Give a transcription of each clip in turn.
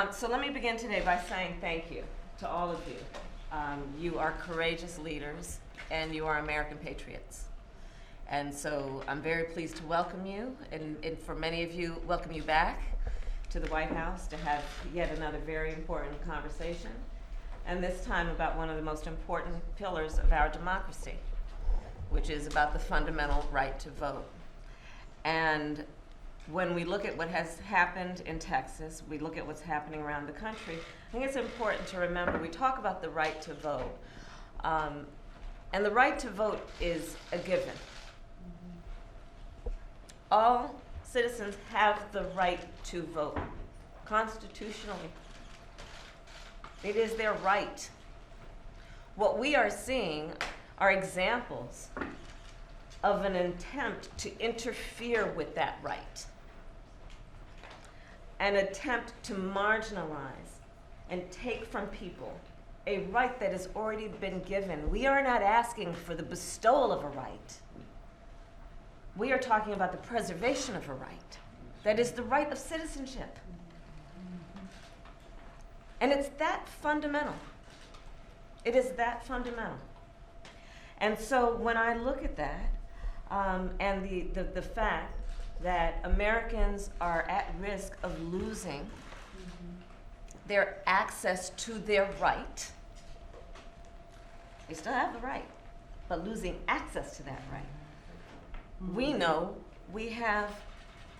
So let me begin today by saying thank you to all of you. You are courageous leaders, and you are American patriots. And so I'm very pleased to welcome you, and for many of you, welcome you back to the White House to have yet another very important conversation, and this time about one of the most important pillars of our democracy, which is about the fundamental right to vote. And when we look at what has happened in Texas, we look at what's happening around the country, I think it's important to remember we talk about the right to vote. And the right to vote is a given. All citizens have the right to vote constitutionally. It is their right. What we are seeing are examples of an attempt to interfere with that right, an attempt to marginalize and take from people a right that has already been given. We are not asking for the bestowal of a right. We are talking about the preservation of a right. That is the right of citizenship. And it's that fundamental. It is that fundamental. And so when I look at that, and the fact that Americans are at risk of losing their access to their right, they still have the right, but losing access to that right. We know we have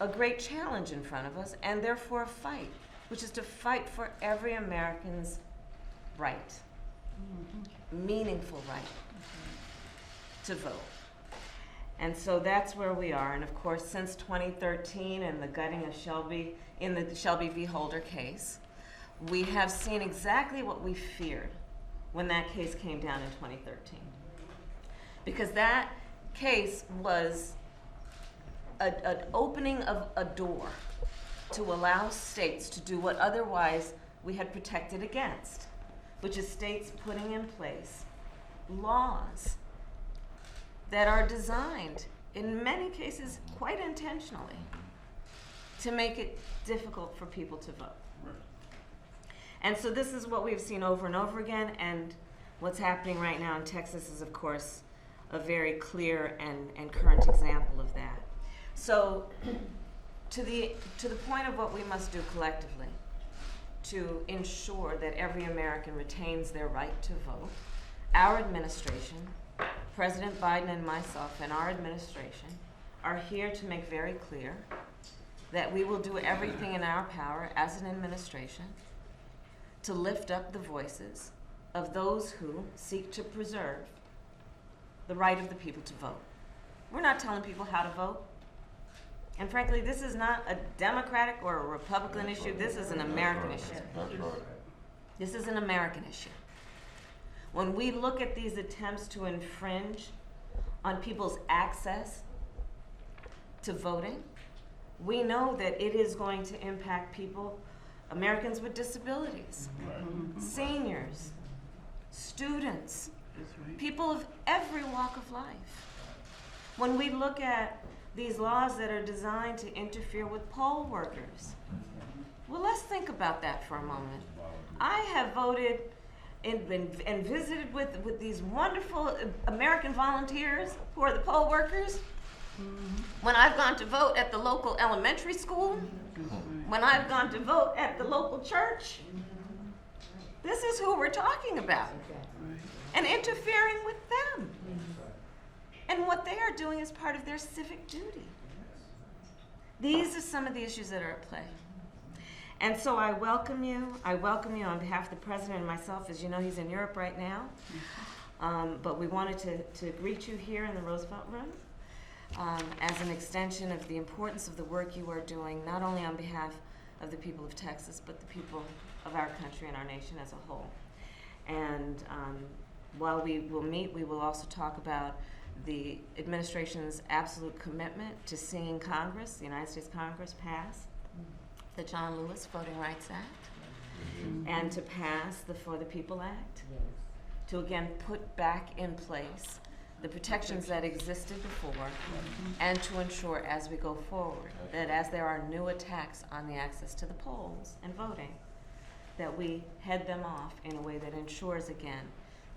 a great challenge in front of us, and therefore a fight, which is to fight for every American's right, meaningful right to vote. And so that's where we are. And of course, since 2013 and the gutting of Shelby, in the Shelby v. Holder case, we have seen exactly what we feared when that case came down in 2013. Because that case was an opening of a door to allow states to do what otherwise we had protected against, which is states putting in place laws that are designed, in many cases quite intentionally, to make it difficult for people to vote. Right. And so this is what we've seen over and over again, and what's happening right now in Texas is, of course, a very clear and current example of that. So to the point of what we must do collectively to ensure that every American retains their right to vote, our administration, President Biden and myself and our administration are here to make very clear that we will do everything in our power as an administration to lift up the voices of those who seek to preserve the right of the people to vote. We're not telling people how to vote. And frankly, this is not a Democratic or a Republican issue. This is an American issue. This is an American issue. When we look at these attempts to infringe on people's access to voting, we know that it is going to impact people, Americans with disabilities, seniors, students, people of every walk of life. When we look at these laws that are designed to interfere with poll workers, well, let's think about that for a moment. I have voted and visited with these wonderful American volunteers who are the poll workers. When I've gone to vote at the local elementary school, when I've gone to vote at the local church, this is who we're talking about, and interfering with them. And what they are doing is part of their civic duty. These are some of the issues that are at play. And so I welcome you. I welcome you on behalf of the President and myself. As you know, he's in Europe right now. But we wanted to greet you here in the Roosevelt Room as an extension of the importance of the work you are doing, not only on behalf of the people of Texas, but the people of our country and our nation as a whole. And while we will meet, we will also talk about the administration's absolute commitment to seeing Congress, the United States Congress, pass the John Lewis Voting Rights Act, and to pass the For the People Act, to again put back in place the protections that existed before, and to ensure as we go forward that as there are new attacks on the access to the polls and voting, that we head them off in a way that ensures, again,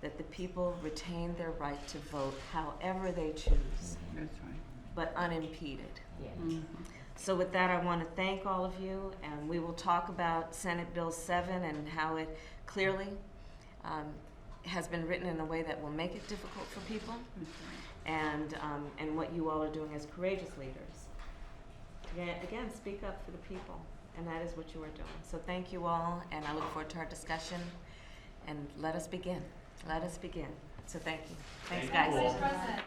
that the people retain their right to vote however they choose, That's right. but unimpeded. Yeah. Mhm. So with that, I want to thank all of you, and we will talk about Senate Bill 7 and how it clearly has been written in a way that will make it difficult for people, and what you all are doing as courageous leaders. Again, speak up for the people, and that is what you are doing. So thank you all, and I look forward to our discussion, and let us begin. Let us begin. So thank you. Thanks, Thank you guys. all. President.